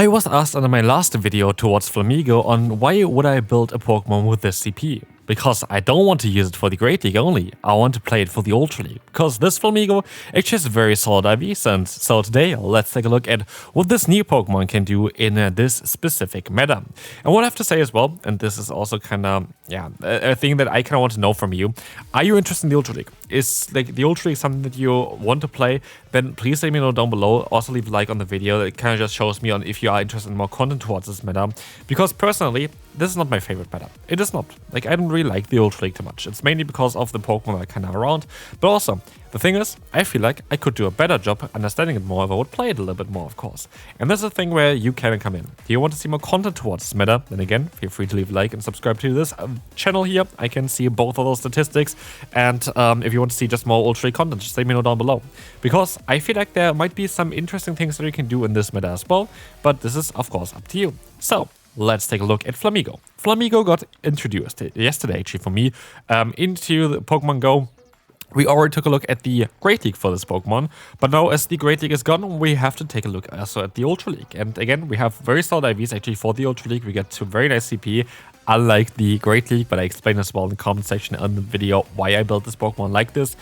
I was asked in my last video towards Flamigo on why would I build a Pokemon with this CP. Because I don't want to use it for the Great League only, I want to play it for the Ultra League. Because this Flamigo actually has very solid IVs, and so today let's take a look at what this new Pokemon can do in this specific meta. And what I have to say as well, and this is also kind of, a thing that I kind of want to know from you. Are you interested in the Ultra League? Is like the Ultra League something that you want to play? Then please let me know down below. Also leave a like on the video. It kind of just shows me on if you are interested in more content towards this meta. Because personally, this is not my favorite meta. It is not. Like, I don't really like the Ultra League too much. It's mainly because of the Pokemon that are kind of around. But also, the thing is, I feel like I could do a better job understanding it more if I would play it a little bit more, of course. And this is a thing where you can come in. Do you want to see more content towards this meta? Then again, feel free to leave a like and subscribe to this channel here. I can see both of those statistics. And if you want to see just more Ultra League content, just let me know down below. Because I feel like there might be some interesting things that you can do in this meta as well. But this is, of course, up to you. So, let's take a look at Flamigo. Flamigo got introduced yesterday, actually, for me, into the Pokemon Go. We already took a look at the Great League for this Pokemon, but now as the Great League is gone, we have to take a look also at the Ultra League. And again, we have very solid IVs actually for the Ultra League. We get to very nice CP, unlike the Great League, but I explained as well in the comment section on the video why I built this Pokemon like this.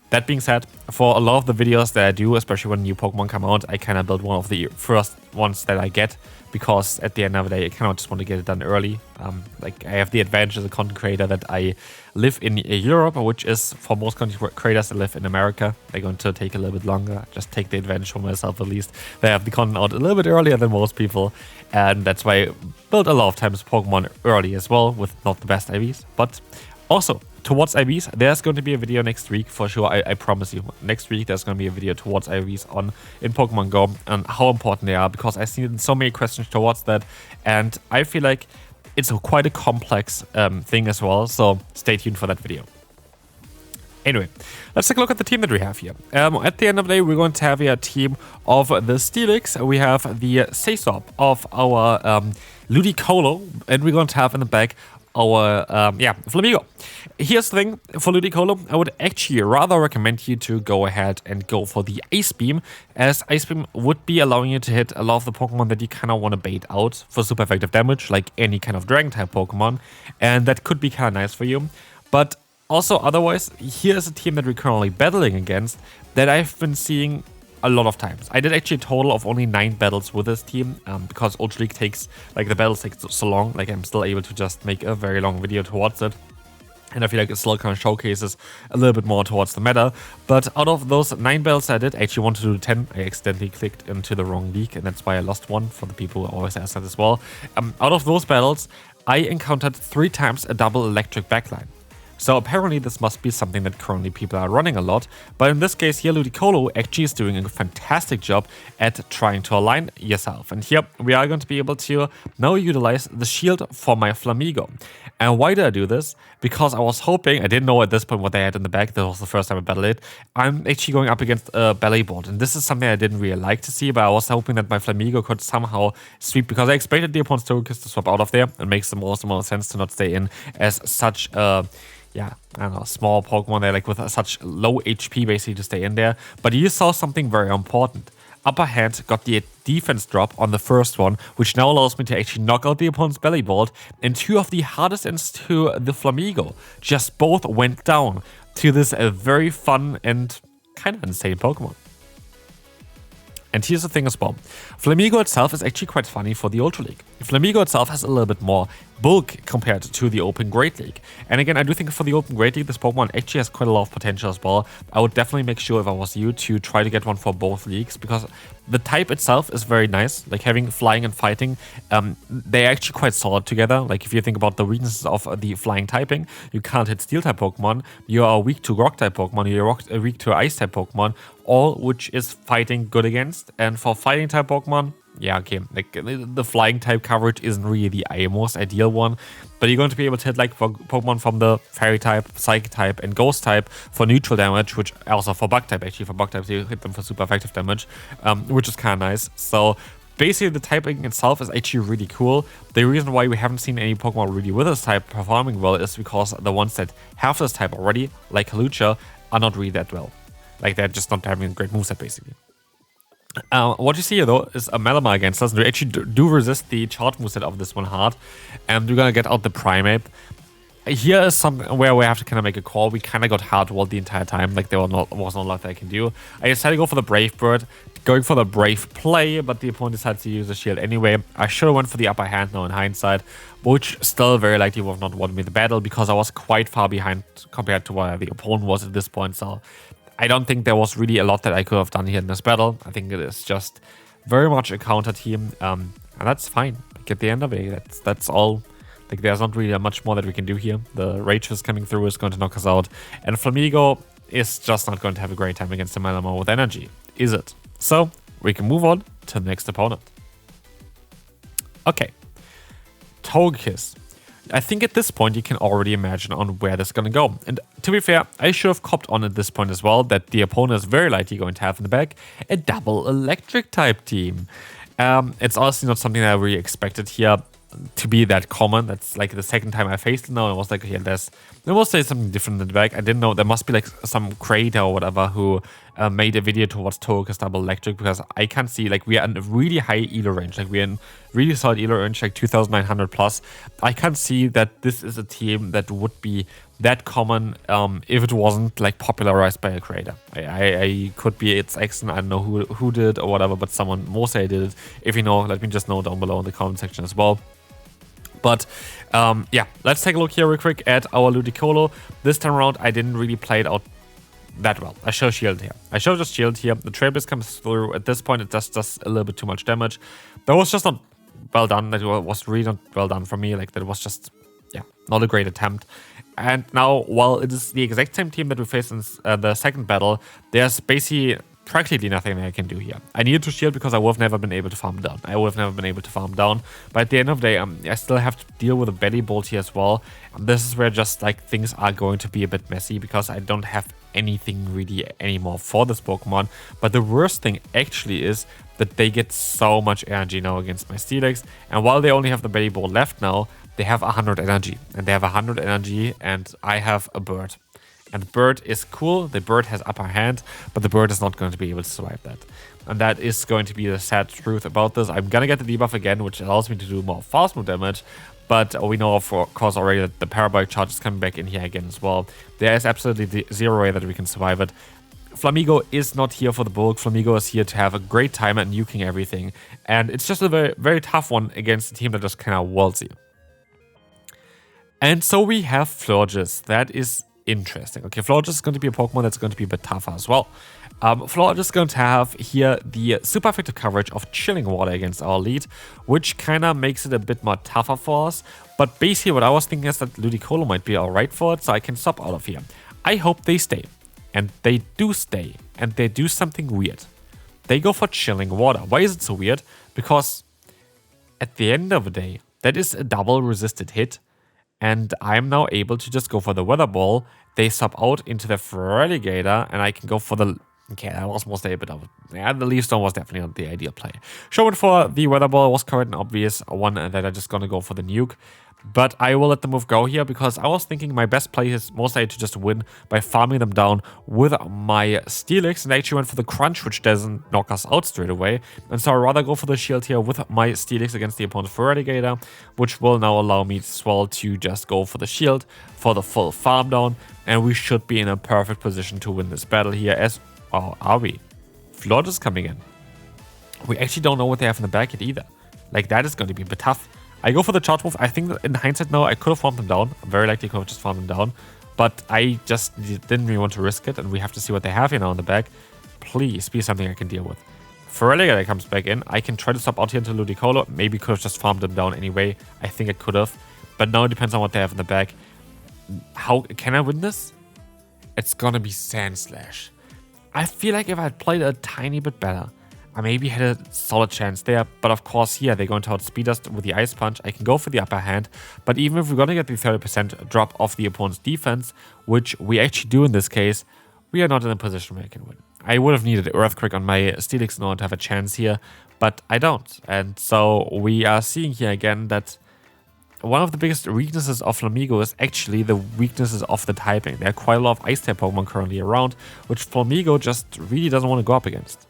That being said, for a lot of the videos that I do, especially when new Pokemon come out, I kind of build one of the first ones that I get, because at the end of the day, I kind of just want to get it done early. Like, I have the advantage as a content creator that I live in Europe, which is, for most content creators that live in America, they're going to take a little bit longer. Just take the advantage for myself, at least. They have the content out a little bit earlier than most people, and that's why I built a lot of times Pokemon early as well, with not the best IVs, but also, towards IVs, there's going to be a video next week for sure. I promise you. Next week, there's going to be a video towards IVs in Pokemon Go and how important they are, because I've seen so many questions towards that. And I feel like it's quite a complex thing as well. So stay tuned for that video. Anyway, let's take a look at the team that we have here. At the end of the day, we're going to have here a team of the Steelix. We have the Sesop of our Ludicolo, and we're going to have in the back our Flamigo. Here's the thing for Ludicolo, I would actually rather recommend you to go ahead and go for the Ice Beam, as Ice Beam would be allowing you to hit a lot of the Pokemon that you kind of want to bait out for super effective damage, like any kind of Dragon type Pokemon, and that could be kind of nice for you. But also otherwise, here's a team that we're currently battling against that I've been seeing a lot of times. I did actually a total of only 9 battles with this team, because Ultra League takes, like, the battles take so long, like, I'm still able to just make a very long video towards it. And I feel like it still kind of showcases a little bit more towards the meta. But out of those 9 battles I did, I actually wanted to do 10. I accidentally clicked into the wrong league, and that's why I lost one, for the people who always ask that as well. Out of those battles, I encountered 3 times a double electric backline. So apparently this must be something that currently people are running a lot, but in this case here Ludicolo actually is doing a fantastic job at trying to align yourself. And here we are going to be able to now utilize the shield for my Flamigo. And why did I do this? Because I was hoping, I didn't know at this point what they had in the back, that was the first time I battled it. I'm actually going up against a belly board, and this is something I didn't really like to see, but I was hoping that my Flamigo could somehow sweep, because I expected the opponent's Togekiss to swap out of there. It makes the most amount of sense to not stay in as such a I don't know, small Pokemon there, like with such low HP basically to stay in there. But you saw something very important. Upper hand got the defense drop on the first one, which now allows me to actually knock out the opponent's belly bolt. And 2 of the hardest ends to the Flamigo just both went down to this very fun and kind of insane Pokemon. And here's the thing as well. Flamigo itself is actually quite funny for the Ultra League. Flamigo itself has a little bit more bulk compared to the Open Great League. And again, I do think for the Open Great League, this Pokemon actually has quite a lot of potential as well. I would definitely make sure, if I was you, to try to get one for both leagues, because the type itself is very nice. Like, having flying and fighting, they're actually quite solid together. Like, if you think about the weaknesses of the flying typing, you can't hit steel type Pokemon, you are weak to rock type Pokemon, you're weak to ice type Pokemon, all which is fighting good against. And for fighting type Pokemon, yeah, okay, like the flying type coverage isn't really the most ideal one, but you're going to be able to hit like Pokemon from the fairy type, psychic type, and ghost type for neutral damage, which also for bug type, actually for bug types you hit them for super effective damage, which is kind of nice. So basically the typing itself is actually really cool. The reason why we haven't seen any Pokemon really with this type performing well is because the ones that have this type already, like Lucha, are not really that well. Like, they're just not having a great moveset basically. What you see here, though, is a Malamar against us. And we actually do resist the charge moveset of this one hard. And we're gonna get out the Primate. Here is something where we have to kind of make a call. We kind of got hard-walled the entire time. Like, there was not a lot that I can do. I decided to go for the Brave Bird, going for the Brave play, but the opponent decided to use the shield anyway. I should have went for the upper hand now in hindsight, which still very likely would have not won me the battle because I was quite far behind compared to where the opponent was at this point. So I don't think there was really a lot that I could have done here in this battle. I think it is just very much a counter team, and that's fine. Like, at the end of it, that's all. Like, there's not really much more that we can do here. The Rage is coming through, is going to knock us out. And Flamigo is just not going to have a great time against the Malamar with energy, is it? So, we can move on to the next opponent. Okay. Togekiss. I think at this point you can already imagine on where this is going to go. And to be fair, I should have copped on at this point as well that the opponent is very likely going to have in the back a double electric type team. It's honestly not something that I really expected here to be that common. That's like the second time I faced it now, and I was like, yeah, there must be something different in the back. I didn't know. There must be like some creator or whatever who made a video towards Togekiss double electric, because I can't see, like, we are in a really high elo range. Like, we are in really solid elo range, like 2,900 plus. I can't see that this is a team that would be that common if it wasn't like popularized by a creator. I could be its accent. I don't know who did or whatever, but someone more say did it. If you know, let me just know down below in the comment section as well. But yeah, let's take a look here real quick at our Ludicolo. This time around, I didn't really play it out that well. I show shield here. I show just shield here. The Trailblaze comes through. At this point, it does just a little bit too much damage. That was just not well done. That was really not well done for me. Like, that was just, yeah, not a great attempt. And now, while it is the exact same team that we faced in the second battle, there's basically practically nothing I can do here. I needed to shield because I would have never been able to farm down. But at the end of the day, I still have to deal with a belly bolt here as well. And this is where just like things are going to be a bit messy because I don't have anything really anymore for this Pokemon. But the worst thing actually is that they get so much energy now against my Steelix. And while they only have the belly bolt left now, they have 100 energy. And they have 100 energy and I have a bird. And the bird is cool, the bird has upper hand, but the bird is not going to be able to survive that. And that is going to be the sad truth about this. I'm going to get the debuff again, which allows me to do more fast move damage, but we know of course already that the parabolic charge is coming back in here again as well. There is absolutely zero way that we can survive it. Flamigo is not here for the bulk. Flamigo is here to have a great time at nuking everything. And it's just a very, very tough one against a team that just kind of walls you. And so we have Florges. That is interesting. Okay, Florges is going to be a Pokemon that's going to be a bit tougher as well. Florges is going to have here the super effective coverage of Chilling Water against our lead, which kind of makes it a bit more tougher for us. But basically what I was thinking is that Ludicolo might be alright for it, so I can stop out of here. I hope they stay. And they do stay. And they do something weird. They go for Chilling Water. Why is it so weird? Because at the end of the day, that is a double resisted hit. And I'm now able to just go for the Weather Ball. They sub out into the Feraligatr, and I can go for the... Okay, that was mostly a bit of... Yeah, the Leaf Storm was definitely not the ideal play. Showing for the Weather Ball was quite an obvious one that I'm just going to go for the Nuke. But I will let the move go here because I was thinking my best play is most likely to just win by farming them down with my Steelix, and I actually went for the Crunch, which doesn't knock us out straight away. And so I'd rather go for the shield here with my Steelix against the opponent's Feraligatr, which will now allow me as well to just go for the shield for the full farm down, and we should be in a perfect position to win this battle here as... Oh, are we? Florges is coming in. We actually don't know what they have in the back yet either. Like, that is going to be a bit tough. I go for the charge move. I think that in hindsight now, I could have farmed them down. I'm very likely could have just farmed them down. But I just didn't really want to risk it. And we have to see what they have here now in the back. Please be something I can deal with. Feraligatr comes back in. I can try to stop out here into Ludicolo. Maybe could have just farmed them down anyway. I think I could have. But now it depends on what they have in the back. How can I win this? It's going to be Sandslash. I feel like if I had played a tiny bit better, I maybe had a solid chance there, but of course here they're going to outspeed us with the Ice Punch. I can go for the upper hand, but even if we're going to get the 30% drop off the opponent's defense, which we actually do in this case, we are not in a position where I can win. I would have needed Earthquake on my Steelix in order to have a chance here, but I don't. And so we are seeing here again that one of the biggest weaknesses of Flamigo is actually the weaknesses of the typing. There are quite a lot of Ice-type Pokemon currently around, which Flamigo just really doesn't want to go up against.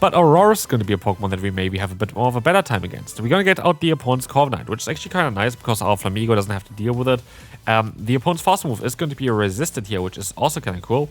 But Aurora is going to be a Pokemon that we maybe have a bit more of a better time against. We're going to get out the opponent's Corviknight, which is actually kind of nice because our Flamigo doesn't have to deal with it. The opponent's fast move is going to be resisted here, which is also kind of cool.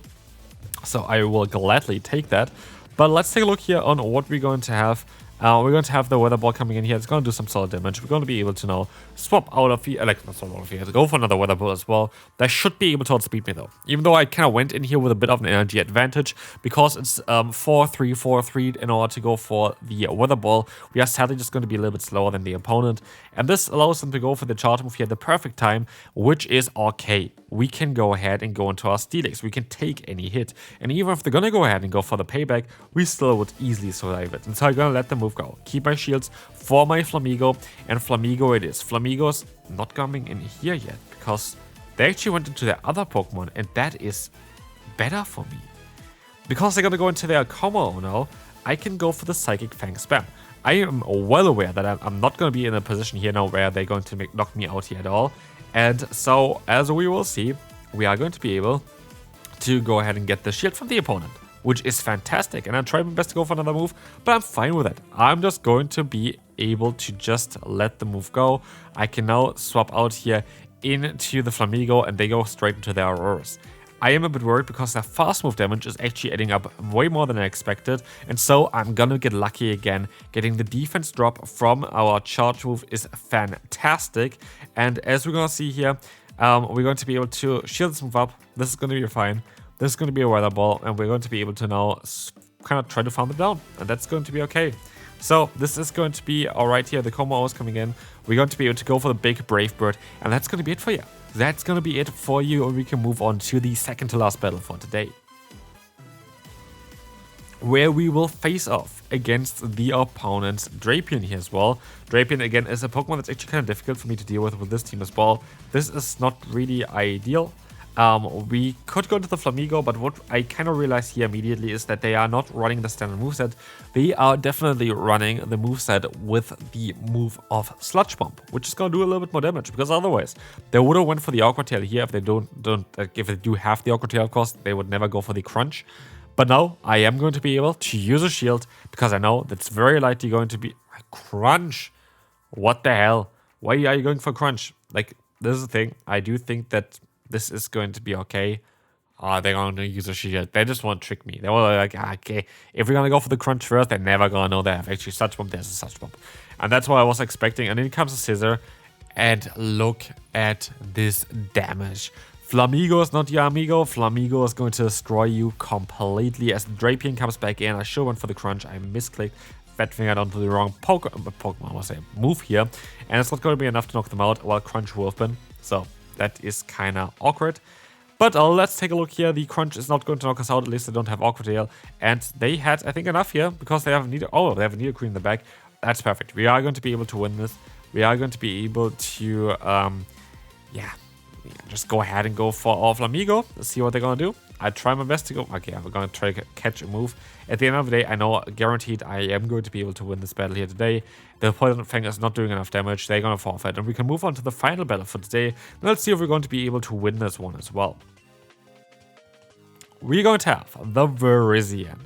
So I will gladly take that. But let's take a look here on what we're going to have. We're going to have the Weather Ball coming in here. It's going to do some solid damage. We're going to be able to now swap out of the, not swap out of here, go for another Weather Ball as well. That should be able to outspeed me though. Even though I kind of went in here with a bit of an energy advantage because it's 4-3, 4-3 in order to go for the Weather Ball. We are sadly just going to be a little bit slower than the opponent. And this allows them to go for the charge move here at the perfect time, which is okay. We can go ahead and go into our Steelix. We can take any hit. And even if they're going to go ahead and go for the payback, we still would easily survive it. And so I'm going to let the move go. Keep my shields for my Flamigo, and Flamigo it is. Flamigo's not coming in here yet because they actually went into their other Pokemon, and that is better for me. Because they're going to go into their Como now, I can go for the Psychic Fang spam. I am well aware that I'm not going to be in a position here now where they're going to knock me out here at all. And so, as we will see, we are going to be able to go ahead and get the shield from the opponent, which is fantastic. And I tried my best to go for another move, but I'm fine with it. I'm just going to be able to just let the move go. I can now swap out here into the Flamigo, and they go straight into their Auroras. I am a bit worried because their fast move damage is actually adding up way more than I expected. And so I'm gonna get lucky again. Getting the defense drop from our charge move is fantastic. And as we're gonna see here, we're going to be able to shield this move up. This is gonna be fine. This is gonna be a Weather Ball, and we're going to be able to now kind of try to farm it down. And that's going to be okay. So this is going to be alright here. The Como is coming in. We're going to be able to go for the big Brave Bird. And that's going to be it for you. That's going to be it for you, and we can move on to the second to last battle for today, where we will face off against the opponent's Drapion here as well. Drapion, again, is a Pokemon that's actually kind of difficult for me to deal with this team as well. This is not really ideal. We could go into the Flamigo, but what I kind of realized here immediately is that they are not running the standard moveset. They are definitely running the moveset with the move of Sludge Bomb, which is going to do a little bit more damage, because otherwise they would have went for the Aqua Tail here. If they if they do have the Aqua Tail, of course, they would never go for the Crunch. But now I am going to be able to use a shield, because I know that's very likely going to be Crunch. What the hell? Why are you going for Crunch? Like, this is the thing. I do think that this is going to be okay. They're going to use a shield. They just want to trick me. They were like, okay, if we're going to go for the Crunch first, they're never going to know they have actually Sludge Bomb. There's a Sludge Bomb. And that's what I was expecting. And then comes a Scissor. And look at this damage. Flamigo is not your amigo. Flamigo is going to destroy you completely. As the Drapion comes back in, I sure went for the Crunch. I misclicked. Fat fingered onto the wrong Pokemon, I must say, move here. And it's not going to be enough to knock them out while Crunch will have been. So that is kind of awkward. But let's take a look here. The Crunch is not going to knock us out. At least they don't have Aqua Tail. And they had, I think, enough here because they have Nido. Oh, they have a Nido Queen in the back. That's perfect. We are going to be able to win this. We are going to be able to, just go ahead and go for our Flamigo. Let's see what they're going to do. I try my best to go. Okay, I'm going to try to catch a move. At the end of the day, I know guaranteed I am going to be able to win this battle here today. The Poison Fang is not doing enough damage. They're going to forfeit. And we can move on to the final battle for today. Now let's see if we're going to be able to win this one as well. We're going to have the Virizion.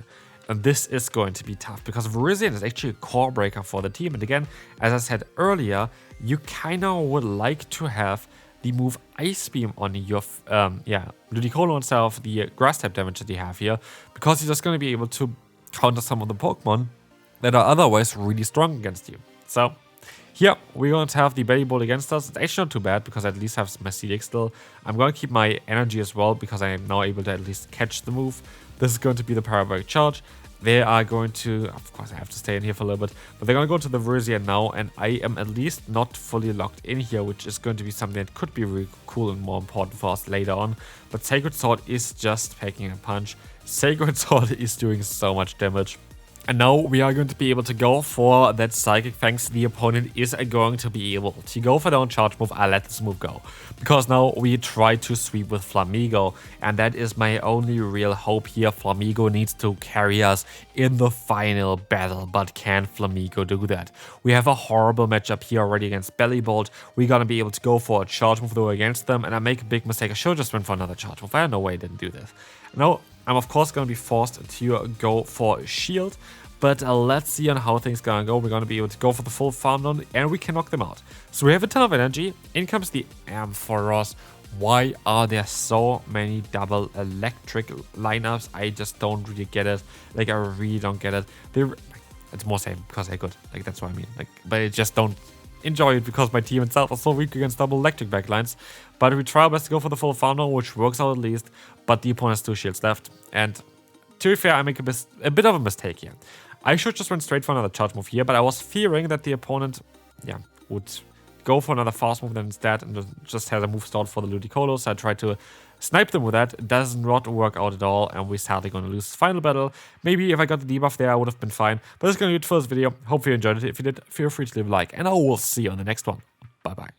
And this is going to be tough because Virizion is actually a core breaker for the team. And again, as I said earlier, you kind of would like to have the move Ice Beam on your, Ludicolo instead of the Grass type damage that you have here, because you're just going to be able to counter some of the Pokemon that are otherwise really strong against you. So here we're going to have the Belly Bolt against us. It's actually not too bad because I at least have my Steelix still. I'm going to keep my energy as well because I am now able to at least catch the move. This is going to be the Parabolic Charge. They are going to, of course I have to stay in here for a little bit, but they're going to go to the Virizion now, and I am at least not fully locked in here, which is going to be something that could be really cool and more important for us later on. But Sacred Sword is just packing a punch. Sacred Sword is doing so much damage. And now we are going to be able to go for that Psychic Fangs. The opponent is going to be able to go for their own charge move. I let this move go. Because now we try to sweep with Flamigo. And that is my only real hope here. Flamigo needs to carry us in the final battle. But can Flamigo do that? We have a horrible matchup here already against Belly Bolt. We're going to be able to go for a charge move though against them. And I make a big mistake. I should have just went for another charge move. I had no way I didn't do this. Now, I'm of course going to be forced to go for Shield. But let's see on how things gonna go. We're gonna be able to go for the full farm down and we can knock them out. So we have a ton of energy. In comes the Ampharos. Why are there so many double electric lineups? I just don't really get it. Like, I really don't get it. It's more same because they're good. Like, that's what I mean. Like, but I just don't enjoy it because my team itself is so weak against double electric backlines. But we try our best to go for the full farm down, which works out at least. But the opponent has 2 shields left. And to be fair, I make a bit of a mistake here. I should just run straight for another charge move here, but I was fearing that the opponent, would go for another fast move then instead and just has a move stalled for the Ludicolo. So I tried to snipe them with that. It does not work out at all, and we're sadly going to lose this final battle. Maybe if I got the debuff there, I would have been fine. But that's going to be it for this video. Hope you enjoyed it. If you did, feel free to leave a like, and I will see you on the next one. Bye-bye.